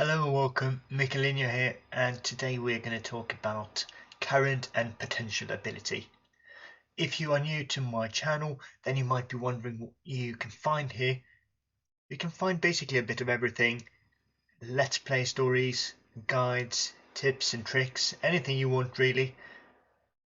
Hello and welcome, Michelino here, and today we're going to talk about current and potential ability. If you are new to my channel, then you might be wondering what you can find here. You can find basically a bit of everything: let's play stories, guides, tips and tricks, anything you want really.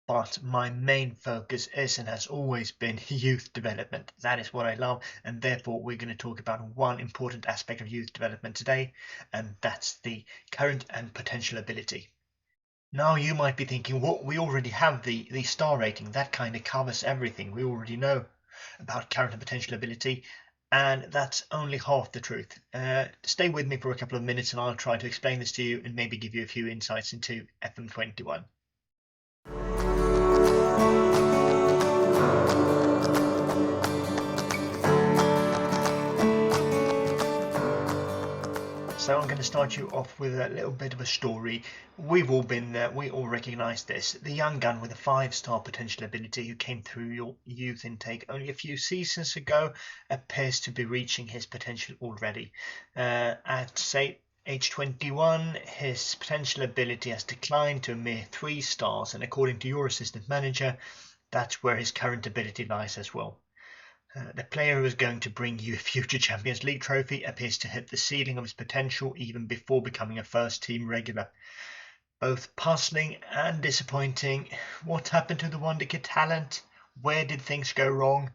But my main focus is and has always been youth development. That is what I love, and therefore we're going to talk about one important aspect of youth development today, and that's the current and potential ability. Now you might be thinking, well, we already have the star rating. That kind of covers everything. We already know about current and potential ability, and that's only half the truth. Stay with me for a couple of minutes and I'll try to explain this to you and maybe give you a few insights into FM21. So I'm going to start you off with a little bit of a story. We've all been there, we all recognise this. The young gun with a 5-star potential ability who came through your youth intake only a few seasons ago appears to be reaching his potential already. At say age 21, his potential ability has declined to a mere 3 stars, and according to your assistant manager, that's where his current ability lies as well. The player who is going to bring you a future Champions League trophy appears to hit the ceiling of his potential even before becoming a first-team regular. Both puzzling and disappointing. What happened to the wonder kid talent? Where did things go wrong?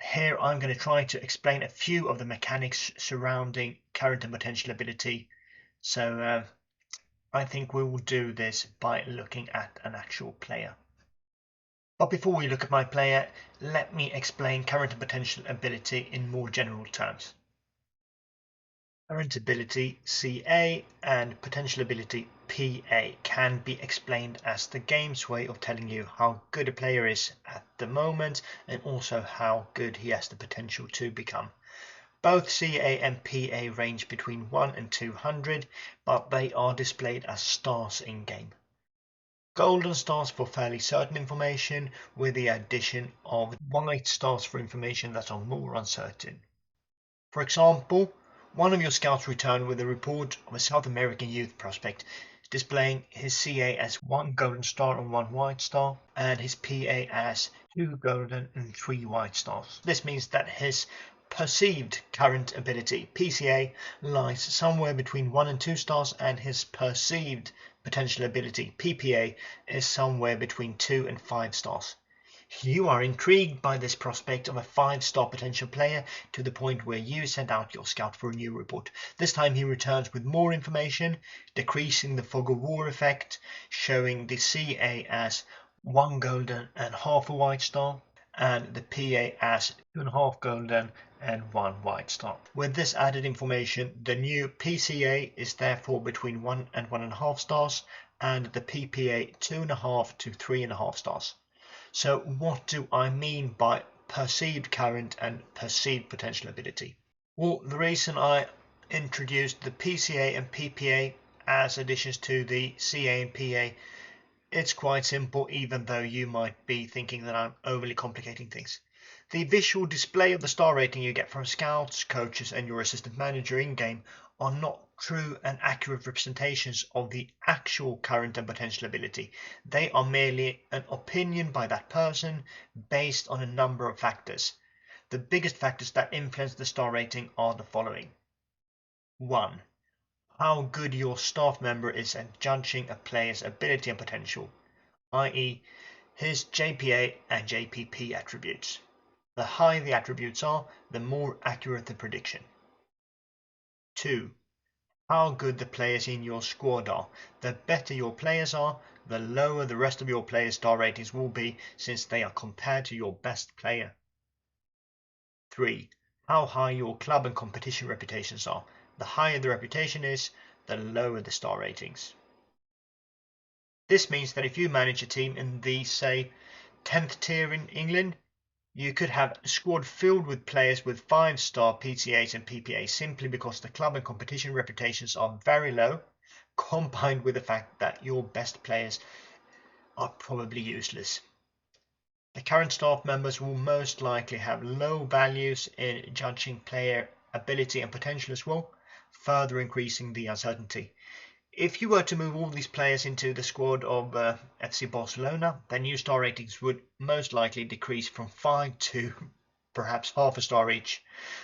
Here I'm going to try to explain a few of the mechanics surrounding current and potential ability. So I think we will do this by looking at an actual player. But before we look at my player, let me explain current and potential ability in more general terms. Current ability CA and potential ability PA can be explained as the game's way of telling you how good a player is at the moment and also how good he has the potential to become. Both CA and PA range between 1 and 200, but they are displayed as stars in game. Golden stars for fairly certain information, with the addition of white stars for information that are more uncertain. For example, one of your scouts returned with a report of a South American youth prospect, displaying his CA as 1 golden star and 1 white star, and his PA as 2 golden and 3 white stars. This means that his perceived current ability, PCA, lies somewhere between 1 and 2 stars, and his perceived potential ability, PPA, is somewhere between 2 and 5 stars. You are intrigued by this prospect of a 5-star potential player to the point where you send out your scout for a new report. This time he returns with more information, decreasing the fog of war effect, showing the CA as 1 golden and half a white star, and the PA as 2.5 golden and 1 white star. With this added information, the new PCA is therefore between 1 and 1.5 stars, and the PPA 2.5 to 3.5 stars. So what do I mean by perceived current and perceived potential ability? Well, the reason I introduced the PCA and PPA as additions to the CA and PA, it's quite simple, even though you might be thinking that I'm overly complicating things. The visual display of the star rating you get from scouts, coaches and your assistant manager in-game are not true and accurate representations of the actual current and potential ability. They are merely an opinion by that person based on a number of factors. The biggest factors that influence the star rating are the following. 1. How good your staff member is at judging a player's ability and potential, i.e. his JPA and JPP attributes. The higher the attributes are, the more accurate the prediction. 2. How good the players in your squad are. The better your players are, the lower the rest of your players' star ratings will be, since they are compared to your best player. 3. How high your club and competition reputations are. The higher the reputation is, the lower the star ratings. This means that if you manage a team in the, say, 10th tier in England, you could have a squad filled with players with 5-star PCAs and PPAs simply because the club and competition reputations are very low, combined with the fact that your best players are probably useless. The current staff members will most likely have low values in judging player ability and potential as well, further increasing the uncertainty. If you were to move all these players into the squad of FC Barcelona, then new star ratings would most likely decrease from 5 to perhaps half a star each.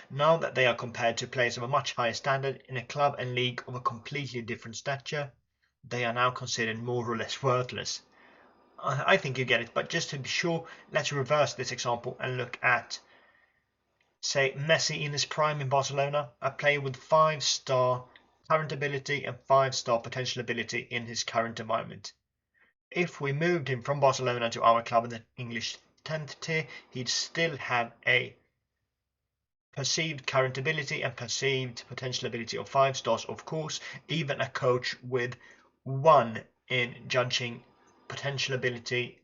Now that they are compared to players of a much higher standard in a club and league of a completely different stature, they are now considered more or less worthless. I think you get it, but just to be sure, let's reverse this example and look at, say, Messi in his prime in Barcelona, a player with 5-star current ability and 5-star potential ability in his current environment. If we moved him from Barcelona to our club in the English 10th tier, he'd still have a perceived current ability and perceived potential ability of 5 stars, of course. Even a coach with 1 in judging potential ability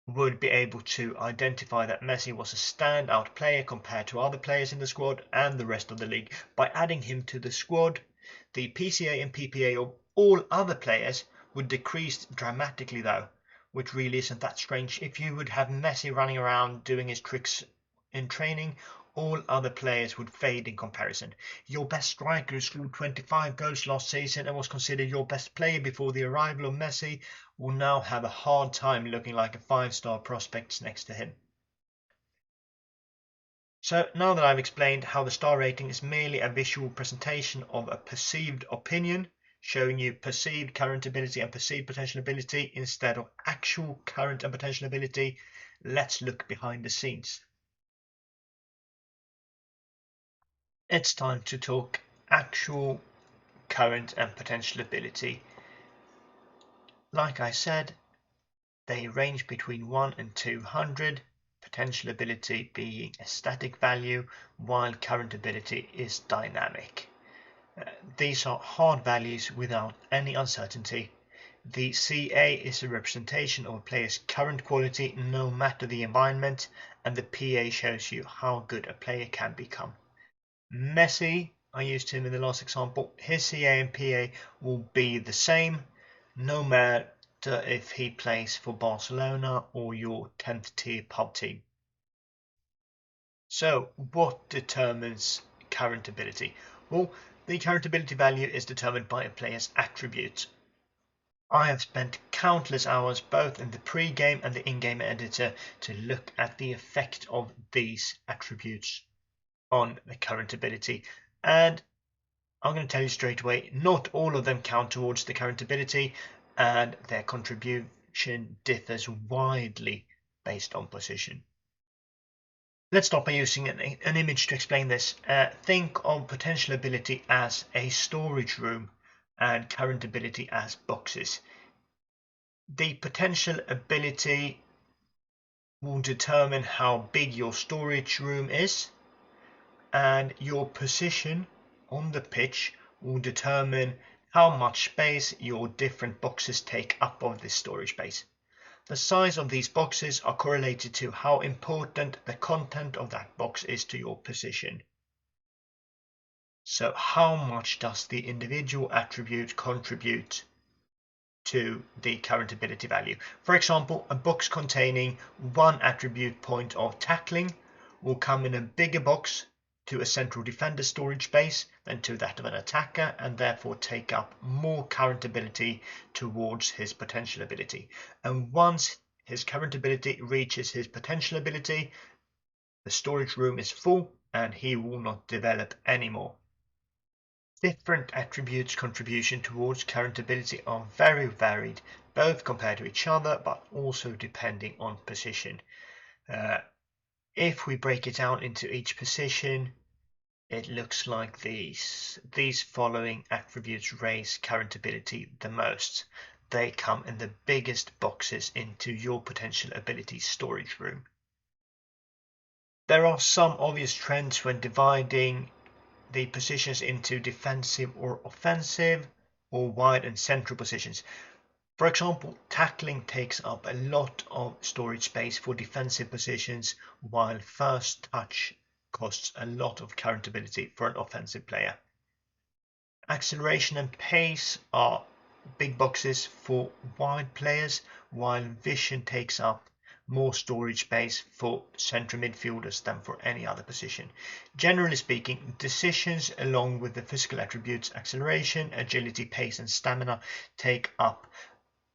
would be able to identify that Messi was a standout player compared to other players in the squad and the rest of the league. By adding him to the squad, the PCA and PPA of all other players would decrease dramatically though, which really isn't that strange. If you would have Messi running around doing his tricks in training, all other players would fade in comparison. Your best striker who scored 25 goals last season and was considered your best player before the arrival of Messi will now have a hard time looking like a 5-star prospect next to him. So now that I've explained how the star rating is merely a visual presentation of a perceived opinion, showing you perceived current ability and perceived potential ability instead of actual current and potential ability, let's look behind the scenes. It's time to talk actual current and potential ability. Like I said, they range between 1 and 200, potential ability being a static value, while current ability is dynamic. These are hard values without any uncertainty. The CA is a representation of a player's current quality no matter the environment, and the PA shows you how good a player can become. Messi, I used him in the last example, his CA and PA will be the same no matter if he plays for Barcelona or your 10th tier pub team. So what determines current ability? Well, the current ability value is determined by a player's attributes. I have spent countless hours both in the pre-game and the in-game editor to look at the effect of these attributes on the current ability, and I'm going to tell you straight away, not all of them count towards the current ability, and their contribution differs widely based on position. Let's start by using an image to explain this. Think of potential ability as a storage room and current ability as boxes. The potential ability will determine how big your storage room is, and your position on the pitch will determine how much space your different boxes take up of this storage space. The size of these boxes are correlated to how important the content of that box is to your position. So how much does the individual attribute contribute to the current ability value? For example, a box containing 1 attribute point of tackling will come in a bigger box to a central defender storage space than to that of an attacker, and therefore take up more current ability towards his potential ability. And once his current ability reaches his potential ability, the storage room is full and he will not develop anymore. Different attributes' contribution towards current ability are very varied, both compared to each other but also depending on position. If we break it down into each position, it looks like these. These following attributes raise current ability the most. They come in the biggest boxes into your potential ability storage room. There are some obvious trends when dividing the positions into defensive or offensive, or wide and central positions. For example, tackling takes up a lot of storage space for defensive positions, while first touch costs a lot of current ability for an offensive player. Acceleration and pace are big boxes for wide players, while vision takes up more storage space for central midfielders than for any other position. Generally speaking, decisions along with the physical attributes acceleration, agility, pace and stamina take up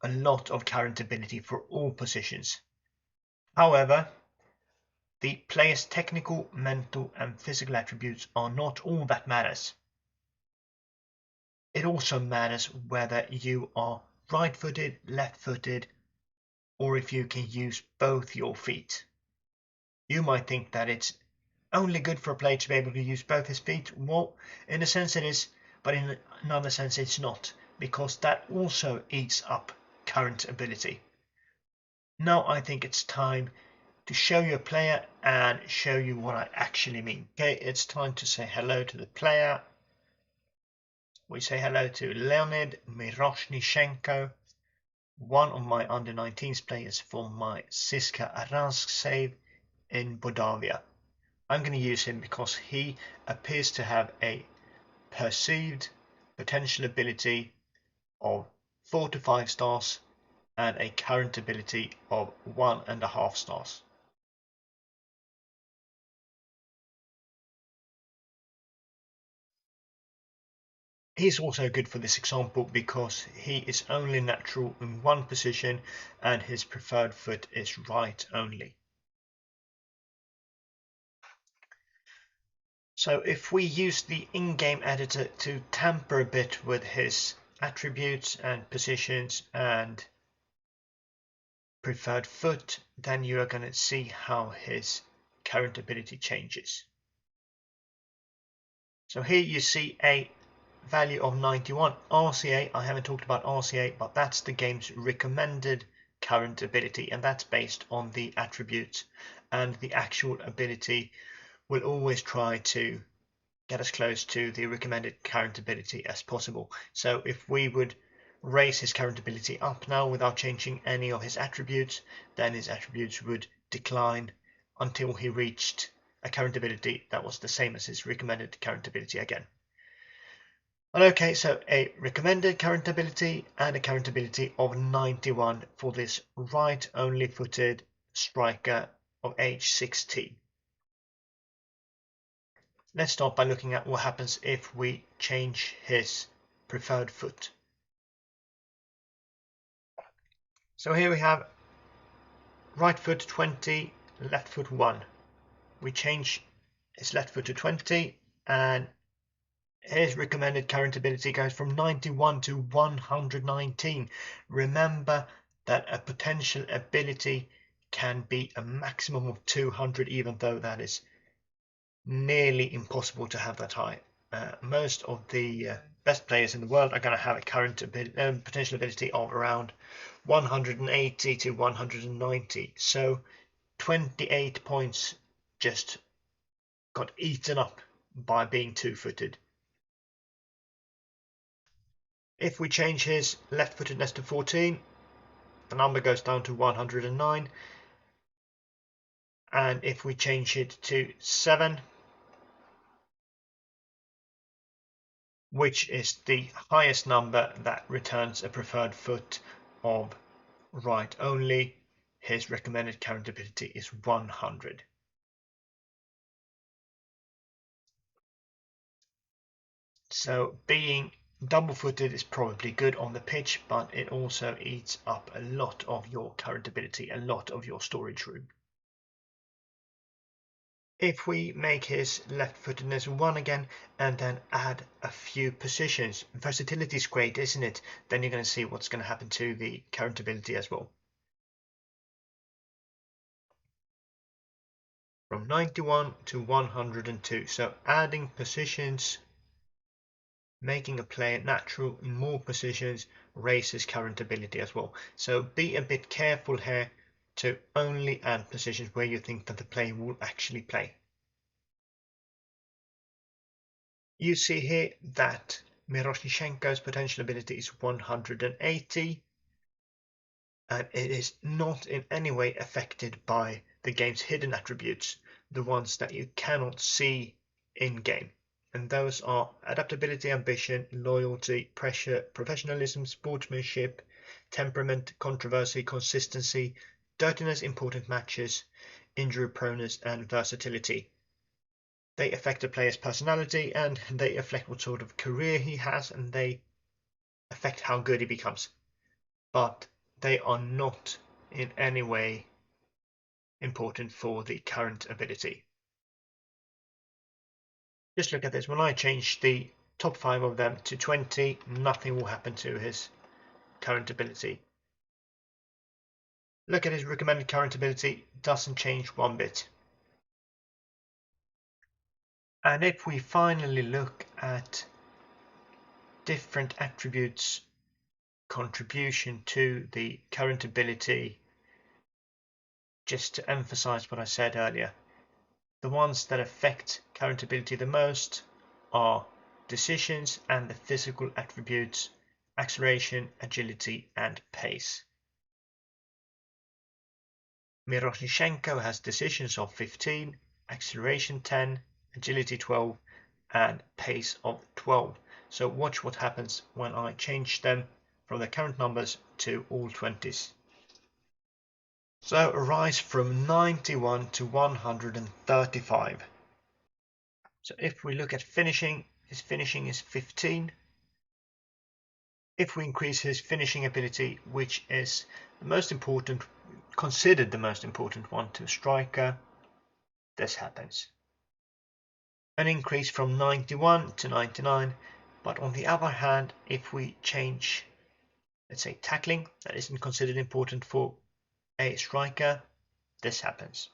a lot of current ability for all positions. However, the player's technical, mental and physical attributes are not all that matters. It also matters whether you are right-footed, left-footed, or if you can use both your feet. You might think that it's only good for a player to be able to use both his feet. Well, in a sense it is, but in another sense it's not, because that also eats up current ability. Now I think it's time to show you a player and show you what I actually mean. Okay, it's time to say hello to the player. We say hello to Leonid Miroshnichenko, one of my under-19s players for my CSKA Aransk save in Moldavia. I'm going to use him because he appears to have a perceived potential ability of 4 to 5 stars and a current ability of 1.5 stars. He's also good for this example because he is only natural in one position and his preferred foot is right only. So if we use the in-game editor to tamper a bit with his attributes and positions and preferred foot, then you are going to see how his current ability changes. So here you see a value of 91 RCA. I haven't talked about RCA, but that's the game's recommended current ability, and that's based on the attributes, and the actual ability will always try to get as close to the recommended current ability as possible. So if we would raise his current ability up now without changing any of his attributes, then his attributes would decline until he reached a current ability that was the same as his recommended current ability again. Okay, so a recommended current ability and a current ability of 91 for this right only footed striker of age 16. Let's start by looking at what happens if we change his preferred foot. So here we have right foot 20, left foot 1. We change his left foot to 20 and his recommended current ability goes from 91 to 119. Remember that a potential ability can be a maximum of 200, even though that is nearly impossible to have that high. Most of the best players in the world are going to have a current potential ability of around 180 to 190. So 28 points just got eaten up by being two-footed. If we change his left-footedness to 14, the number goes down to 109. And if we change it to 7, which is the highest number that returns a preferred foot of right only, his recommended current ability is 100. So being double-footed is probably good on the pitch, but it also eats up a lot of your current ability, a lot of your storage room. If we make his left-footedness 1 again and then add a few positions, versatility is great, isn't it? Then you're going to see what's going to happen to the current ability as well. From 91 to 102, so adding positions, making a player natural in more positions raises current ability as well. So be a bit careful here to only add positions where you think that the player will actually play. You see here that Miroshnichenko's potential ability is 180, and it is not in any way affected by the game's hidden attributes, the ones that you cannot see in-game. And those are adaptability, ambition, loyalty, pressure, professionalism, sportsmanship, temperament, controversy, consistency, dirtiness, important matches, injury proneness, and versatility. They affect a player's personality, and they affect what sort of career he has, and they affect how good he becomes. But they are not in any way important for the current ability. Just look at this. When I change the top 5 of them to 20, nothing will happen to his current ability. Look at his recommended current ability, doesn't change one bit. And if we finally look at different attributes contribution to the current ability, just to emphasize what I said earlier, the ones that affect current ability the most are decisions and the physical attributes, acceleration, agility, and pace. Miroshnichenko has decisions of 15, acceleration 10, agility 12, and pace of 12. So watch what happens when I change them from the current numbers to all 20s. So a rise from 91 to 135. So if we look at finishing, his finishing is 15. If we increase his finishing ability, which is the most important, considered the most important one to a striker, this happens. An increase from 91 to 99. But on the other hand, if we change, let's say, tackling, that isn't considered important for a striker, this happens.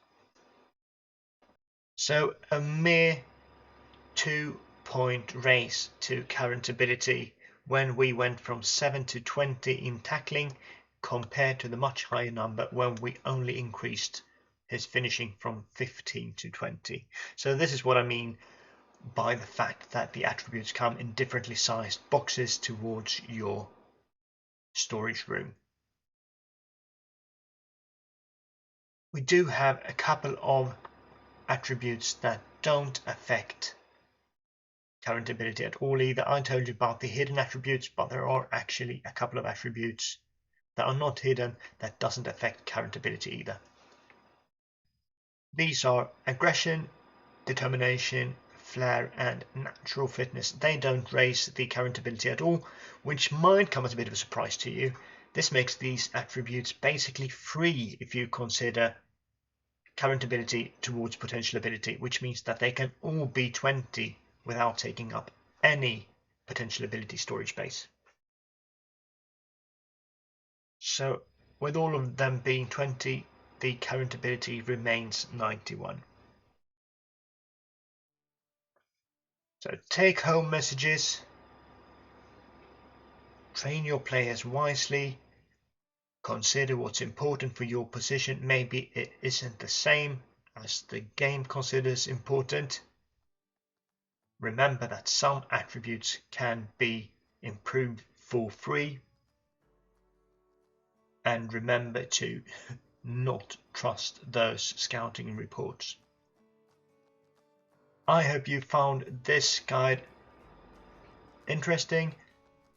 So a mere 2-point raise to current ability when we went from 7 to 20 in tackling, compared to the much higher number when we only increased his finishing from 15 to 20. So this is what I mean by the fact that the attributes come in differently sized boxes towards your storage room. We do have a couple of attributes that don't affect current ability at all either. I told you about the hidden attributes, but there are actually a couple of attributes that are not hidden that doesn't affect current ability either. These are aggression, determination, flair, and natural fitness. They don't raise the current ability at all, which might come as a bit of a surprise to you. This makes these attributes basically free if you consider current ability towards potential ability, which means that they can all be 20 without taking up any potential ability storage space. So with all of them being 20, the current ability remains 91. So take home messages: train your players wisely, consider what's important for your position. Maybe it isn't the same as the game considers important. Remember that some attributes can be improved for free. And remember to not trust those scouting reports. I hope you found this guide interesting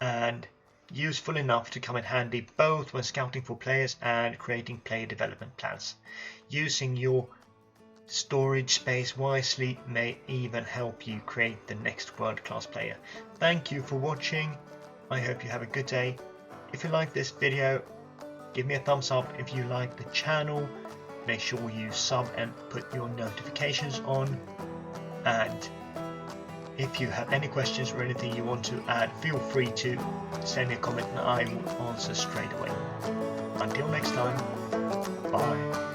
and useful enough to come in handy both when scouting for players and creating player development plans. Using your storage space wisely may even help you create the next world-class player. Thank you for watching. I hope you have a good day. If you like this video, give me a thumbs up. If you like the channel, make sure you sub and put your notifications on. And if you have any questions or anything you want to add, feel free to send me a comment and I will answer straight away. Until next time, bye.